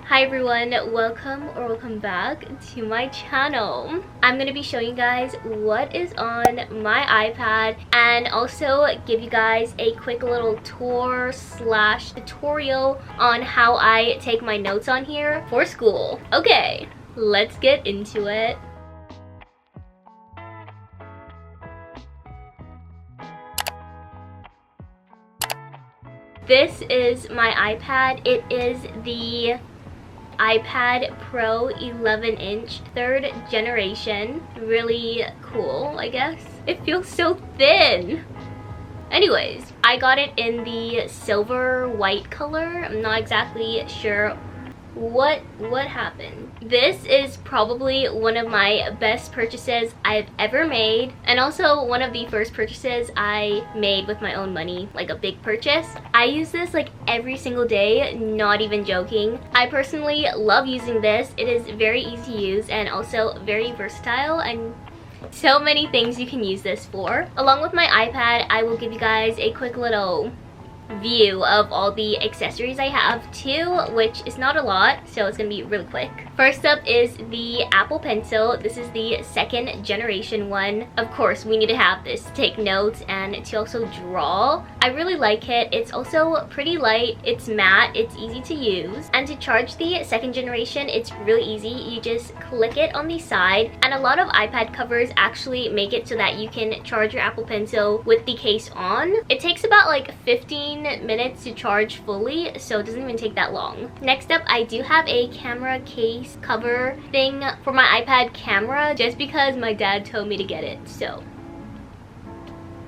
Hi everyone, welcome back to my channel. I'm gonna be showing you guys what is on my iPad and also give you guys a quick little tour slash tutorial on how I take my notes on here for school. Okay, let's get into it. This is my iPad. It is the iPad Pro 11-inch 3rd generation. Really cool, I guess. It feels so thin. Anyways, I got it in the silver white color. I'm not exactly sure what happened. This is probably one of my best purchases I've ever made, and also one of the first purchases I made with my own money, like a big purchase. I use this like every single day, not even joking. I personally love using this. It is very easy to use and also very versatile, and so many things you can use this for. Along with my iPad, I will give you guys a quick little view of all the accessories I have too, which is not a lot, so it's gonna be really quick. First up is the Apple Pencil. This is the 2nd generation one. Of course, we need to have this to take notes and to also draw. I really like it. It's also pretty light, it's matte, it's easy to use. And to charge the 2nd generation, it's really easy. You just click it on the side, and a lot of iPad covers actually make it so that you can charge your Apple Pencil with the case on. It takes about like 15 minutes to charge fully, so it doesn't even take that long. Next up, I do have a camera case cover thing for my iPad camera, just because my dad told me to get it, so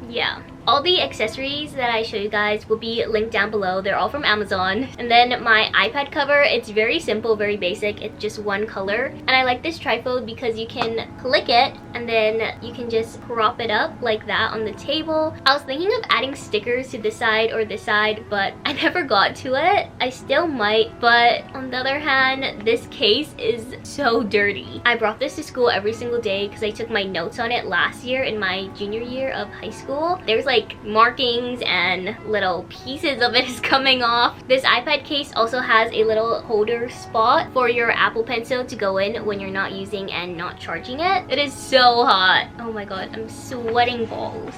yeah. All the accessories that I show you guys will be linked down below. They're all from Amazon. And then my iPad cover, it's very simple, very basic. It's just one color. And I like this trifold because you can click it and then you can just prop it up like that on the table. I was thinking of adding stickers to this side or this side, but I never got to it. I still might, but on the other hand, this case is so dirty. I brought this to school every single day because I took my notes on it last year in my junior year of high school. There's like markings and little pieces of it is coming off. This iPad case also has a little holder spot for your Apple Pencil to go in when you're not using and not charging it. It is so hot. Oh my god, I'm sweating balls.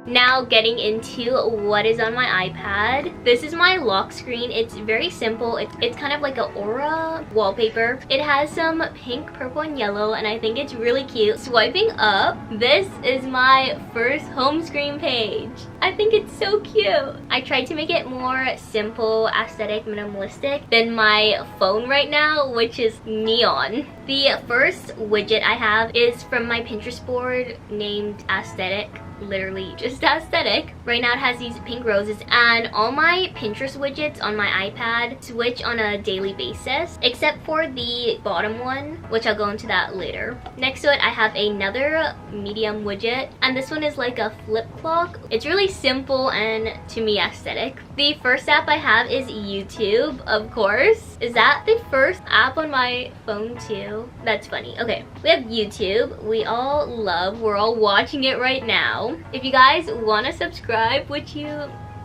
Now getting into what is on my iPad. This is my lock screen. It's very simple. It's kind of like an aura wallpaper. It has some pink, purple, and yellow, and I think it's really cute. Swiping up, this is my first home screen page. I think it's so cute. I tried to make it more simple, aesthetic, minimalistic than my phone right now, which is neon. The first widget I have is from my Pinterest board named Aesthetic. Literally just aesthetic. Right now it has these pink roses, and all my Pinterest widgets on my iPad switch on a daily basis, except for the bottom one, which I'll go into that later. Next to it I have another medium widget, and this one is like a flip clock. It's really simple and to me aesthetic. The first app I have is YouTube, of course. Is that the first app on my phone too? That's funny. Okay, we have YouTube. We all love, we're all watching it right now. If you guys want to subscribe, which you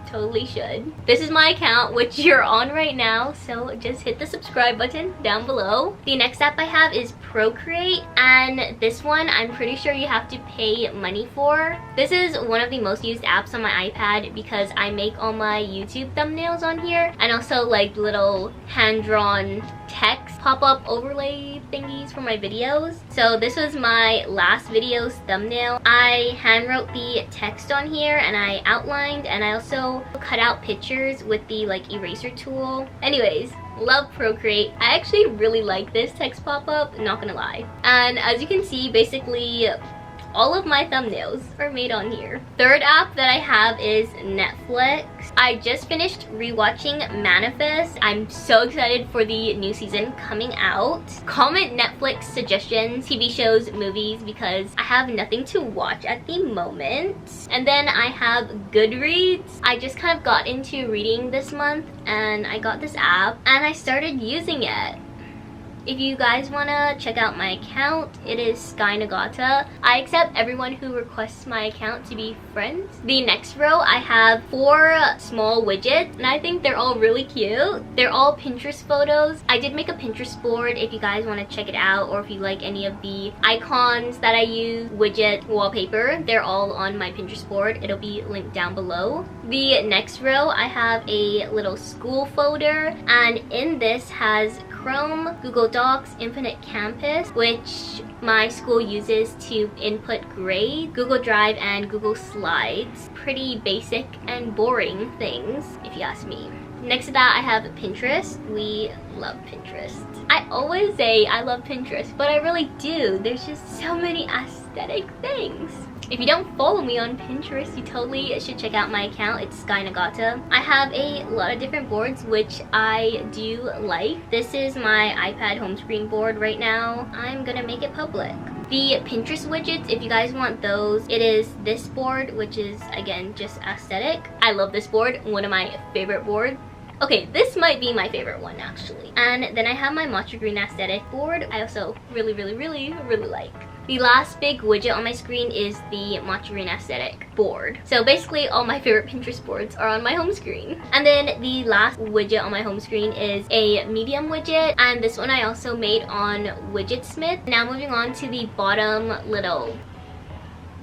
totally should. This is my account, which you're on right now, so just hit the subscribe button down below. The next app I have is Procreate, and this one I'm pretty sure you have to pay money for. This is one of the most used apps on my iPad because I make all my YouTube thumbnails on here, and also like little hand-drawn text pop-up overlay thingies for my videos. So this was my last video's thumbnail. I hand wrote the text on here, and I outlined, and I also cut out pictures with the like eraser tool. Anyways, love Procreate. I actually really like this text pop-up, not gonna lie. And as you can see, basically all of my thumbnails are made on here. Third app that I have is Netflix. I just finished rewatching Manifest. I'm so excited for the new season coming out. Comment Netflix suggestions, TV shows, movies, because I have nothing to watch at the moment. And then I have Goodreads. I just kind of got into reading this month, and I got this app and I started using it. If you guys want to check out my account, it is Skye Nagata. I accept everyone who requests my account to be friends. The next row, I have 4 small widgets, and I think they're all really cute. They're all Pinterest photos. I did make a Pinterest board if you guys want to check it out, or if you like any of the icons that I use, widget, wallpaper, they're all on my Pinterest board. It'll be linked down below. The next row, I have a little school folder, and in this has Chrome, Google Docs, Infinite Campus, which my school uses to input grades, Google Drive, and Google Slides. Pretty basic and boring things, if you ask me. Next to that, I have Pinterest. We love Pinterest. I always say I love Pinterest, but I really do. There's just so many aesthetic things. If you don't follow me on Pinterest, you totally should check out my account. It's Skye Nagata. I have a lot of different boards, which I do like. This is my iPad home screen board right now. I'm gonna make it public. The Pinterest widgets, if you guys want those, it is this board, which is, again, just aesthetic. I love this board, one of my favorite boards. Okay, this might be my favorite one, actually. And then I have my matcha green aesthetic board. I also really like. The last big widget on my screen is the matcha green aesthetic board. So basically all my favorite Pinterest boards are on my home screen. And then the last widget on my home screen is a medium widget, and this one I also made on Widgetsmith. Now moving on to the bottom little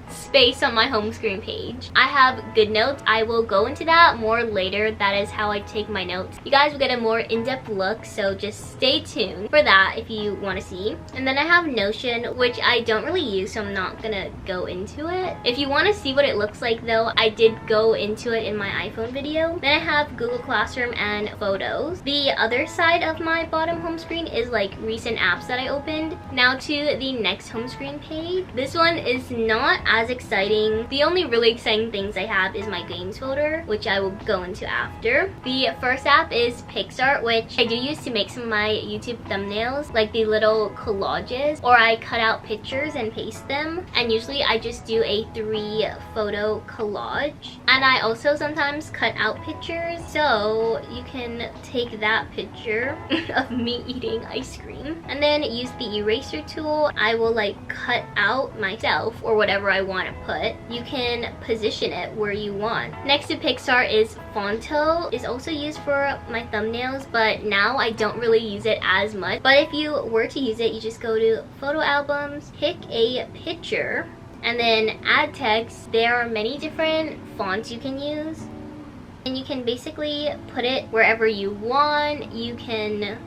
space on my home screen page. I have good notes. I will go into that more later. That is how I take my notes. You guys will get a more in-depth look, so just stay tuned for that if you want to see. And then I have Notion, which I don't really use, so I'm not gonna go into it. If you want to see what it looks like though, I did go into it in my iPhone video. Then I have Google Classroom and Photos. The other side of my bottom home screen is like recent apps that I opened. Now to the next home screen page. This one is not as exciting. The only really exciting things I have is my games folder, which I will go into after. The first app is PixArt, which I do use to make some of my YouTube thumbnails, like the little collages, or I cut out pictures and paste them. And usually I just do a 3 photo collage. And I also sometimes cut out pictures, so you can take that picture of me eating ice cream. And then use the eraser tool. I will like cut out myself or whatever I want to put. You can position it where you want. Next to PixArt is Fonto. It's also used for my thumbnails, but now I don't really use it as much. But if you were to use it, you just go to photo albums, pick a picture, and then add text. There are many different fonts you can use, and you can basically put it wherever you want. You can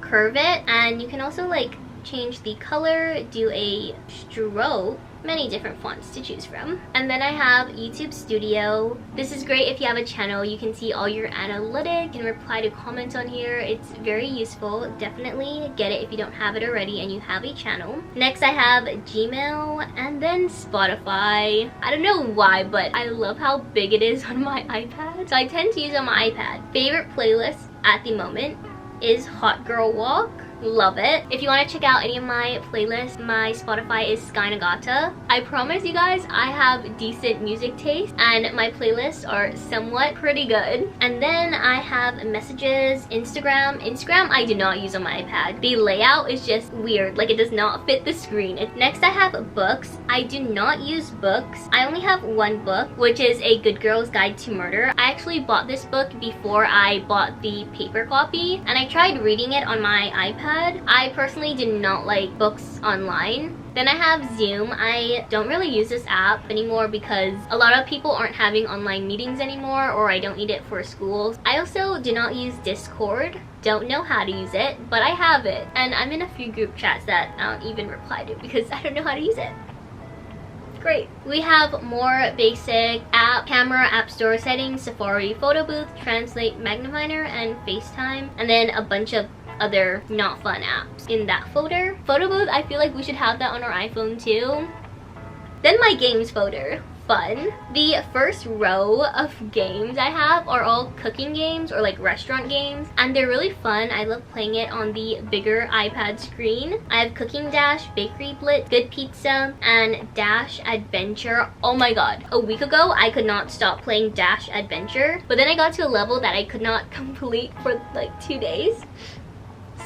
curve it, and you can also like change the color, do a stroke, many different fonts to choose from. And then I have YouTube Studio. This is great if you have a channel. You can see all your analytics and reply to comments on here. It's very useful. Definitely get it if you don't have it already and you have a channel. Next I have Gmail and then Spotify. I don't know why, but I love how big it is on my iPad. So I tend to use it on my iPad. Favorite playlist at the moment is Hot Girl Walk. Love it. If you want to check out any of my playlists, my Spotify is Skye Nagata. I promise you guys I have decent music taste and my playlists are somewhat pretty good. And then I have messages, Instagram. Instagram I do not use on my iPad. The layout is just weird, like it does not fit the screen. Next I have books. I do not use books. I only have one book, which is A Good Girl's Guide to Murder. I actually bought this book before I bought the paper copy, and I tried reading it on my iPad. I personally did not like books online. Then I have Zoom. I don't really use this app anymore because a lot of people aren't having online meetings anymore, or I don't need it for school. I also do not use Discord. Don't know how to use it, but I have it. And I'm in a few group chats that I don't even reply to because I don't know how to use it. Great. We have more basic app, camera, app store settings, Safari, photo booth, translate, magnifier, and FaceTime, and then a bunch of other not fun apps in that folder. Photo booth, I feel like we should have that on our iPhone too. Then my games folder. Fun. The first row of games I have are all cooking games or like restaurant games, and they're really fun. I love playing it on the bigger iPad screen. I have Cooking Dash, Bakery Blitz, Good Pizza, and Dash Adventure. Oh my god. A week ago, I could not stop playing Dash Adventure, but then I got to a level that I could not complete for like 2 days.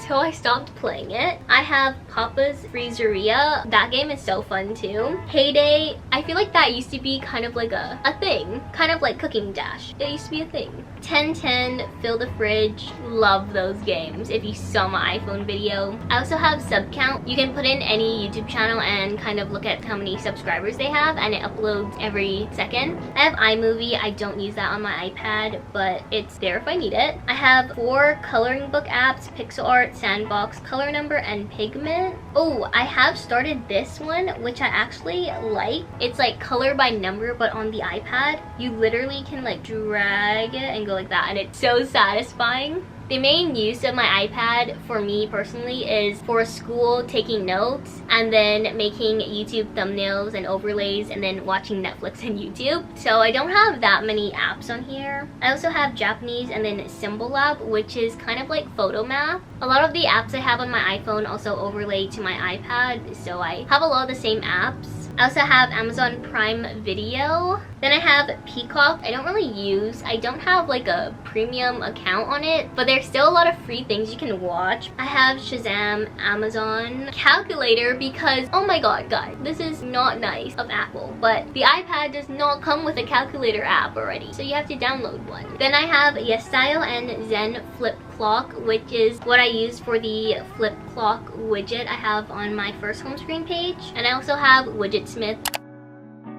So until I stopped playing it. I have Papa's Freezeria. That game is so fun too. Heyday, I feel like that used to be kind of like a thing. Kind of like Cooking Dash. It used to be a thing. 1010, Fill the Fridge. Love those games if you saw my iPhone video. I also have sub count. You can put in any YouTube channel and kind of look at how many subscribers they have, and it uploads every second. I have iMovie. I don't use that on my iPad, but it's there if I need it. I have 4 coloring book apps: Pixel Art, Sandbox, Color Number, and Pigment. Oh, I have started this one, which I actually like. It's like color by number, but on the iPad. You literally can like drag it and go like that, and it's so satisfying. The main use of my iPad for me personally is for school, taking notes, and then making YouTube thumbnails and overlays, and then watching Netflix and YouTube. So I don't have that many apps on here. I also have Japanese and then Symbol Lab, which is kind of like photo math. A lot of the apps I have on my iPhone also overlay to my iPad, so I have a lot of the same apps. I also have Amazon Prime Video. Then I have Peacock. I don't really use. I don't have like a premium account on it, but there's still a lot of free things you can watch. I have Shazam, Amazon, Calculator, because oh my god guys, this is not nice of Apple, but the iPad does not come with a calculator app already, so you have to download one. Then I have yesstyle and Zen Flip Clock, which is what I use for the flip clock widget I have on my first home screen page. And I also have Widgetsmith.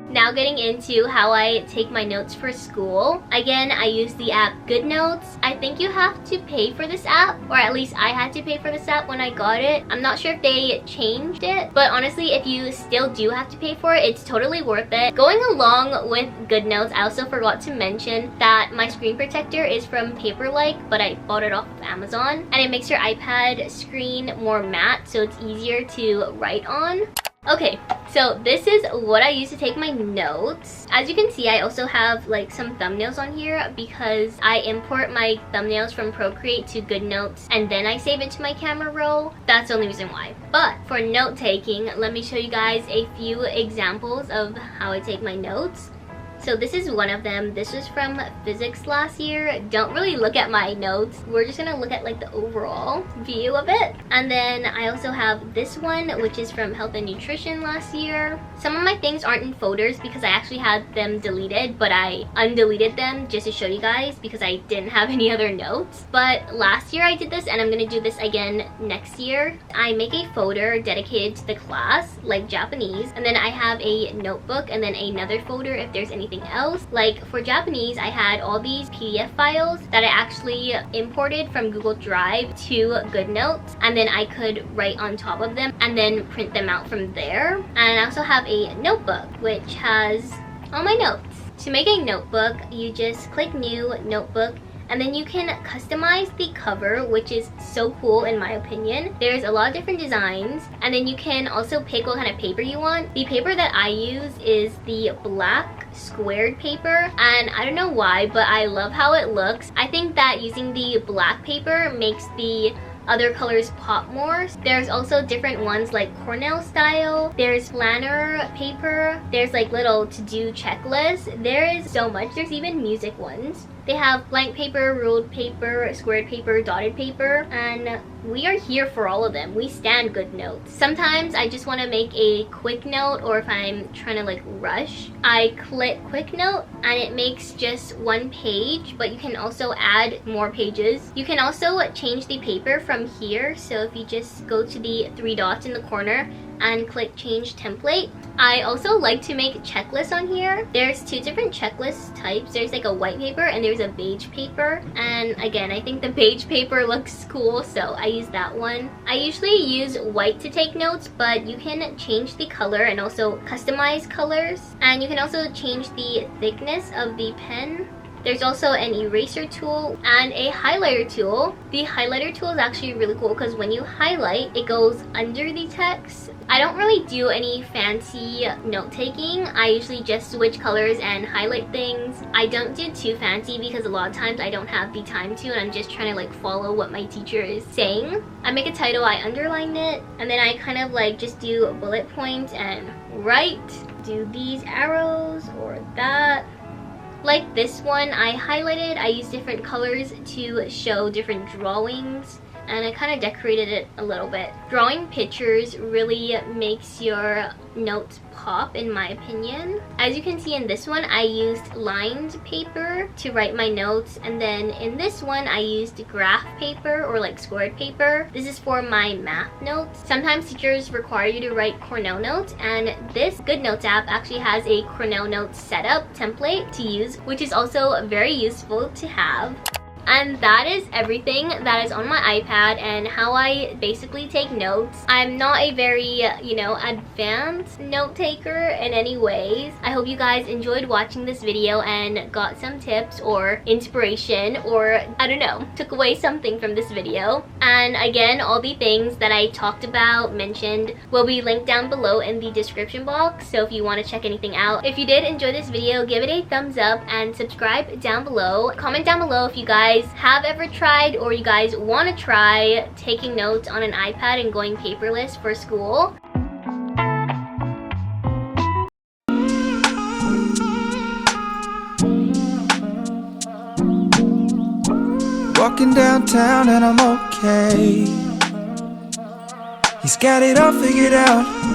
Now getting into how I take my notes for school. Again, I use the app GoodNotes. I think you have to pay for this app, or at least I had to pay for this app when I got it. I'm not sure if they changed it, but honestly, if you still do have to pay for it, it's totally worth it. Going along with GoodNotes, I also forgot to mention that my screen protector is from Paperlike, but I bought it off of Amazon, and it makes your iPad screen more matte, so it's easier to write on. Okay, so this is what I use to take my notes. As you can see, I also have like some thumbnails on here because I import my thumbnails from Procreate to GoodNotes and then I save it to my camera roll. That's the only reason why. But for note taking, let me show you guys a few examples of how I take my notes. So this is one of them. This was from physics last year. Don't really look at my notes. We're just gonna look at like the overall view of it. And then I also have this one, which is from health and nutrition last year. Some of my things aren't in folders because I actually had them deleted, but I undeleted them just to show you guys because I didn't have any other notes. But last year I did this and I'm gonna do this again next year. I make a folder dedicated to the class, like Japanese, and then I have a notebook and then another folder if there's anything else. Like for Japanese, I had all these PDF files that I actually imported from Google Drive to GoodNotes, and then I could write on top of them and then print them out from there. And I also have a notebook which has all my notes. To make a notebook, you just click New Notebook, and then you can customize the cover, which is so cool in my opinion. There's a lot of different designs, and then you can also pick what kind of paper you want. The paper that I use is the black squared paper, and I don't know why, but I love how it looks. I think that using the black paper makes the other colors pop more. There's also different ones like Cornell style. There's planner paper. There's like little to-do checklists. There is so much. There's even music ones. They have blank paper, ruled paper, squared paper, dotted paper, and we are here for all of them. We stand GoodNotes. Sometimes I just want to make a quick note, or if I'm trying to like rush, I click quick note and it makes just one page, but you can also add more pages. You can also change the paper from here. So if you just go to the 3 dots in the corner and click change template. I also like to make checklists on here. There's 2 different checklist types. There's like a white paper and there's a beige paper. And again, I think the beige paper looks cool, so I use that one. I usually use white to take notes, but you can change the color and also customize colors. And you can also change the thickness of the pen. There's also an eraser tool and a highlighter tool. The highlighter tool is actually really cool because when you highlight, it goes under the text. I don't really do any fancy note taking. I usually just switch colors and highlight things. I don't do too fancy because a lot of times I don't have the time to, and I'm just trying to like follow what my teacher is saying. I make a title, I underline it, and then I kind of like just do a bullet point and write. Do these arrows or that. Like this one, I highlighted. I use different colors to show different drawings. and I kind of decorated it a little bit. Drawing pictures really makes your notes pop, in my opinion. As you can see in this one, I used lined paper to write my notes, and then in this one I used graph paper or like squared paper. This is for my math notes. Sometimes teachers require you to write Cornell notes, and this GoodNotes app actually has a Cornell notes setup template to use, which is also very useful to have. And that is everything that is on my iPad and how I basically take notes. I'm not a very, advanced note taker in any ways. I hope you guys enjoyed watching this video and got some tips or inspiration, or I don't know, took away something from this video. And again, all the things that I talked about, mentioned, will be linked down below in the description box, so if you want to check anything out. If you did enjoy this video, give it a thumbs up and subscribe down below. Comment down below if you guys have ever tried, or you guys want to try, taking notes on an iPad and going paperless for school. Walking downtown and I'm okay. He's got it all figured out.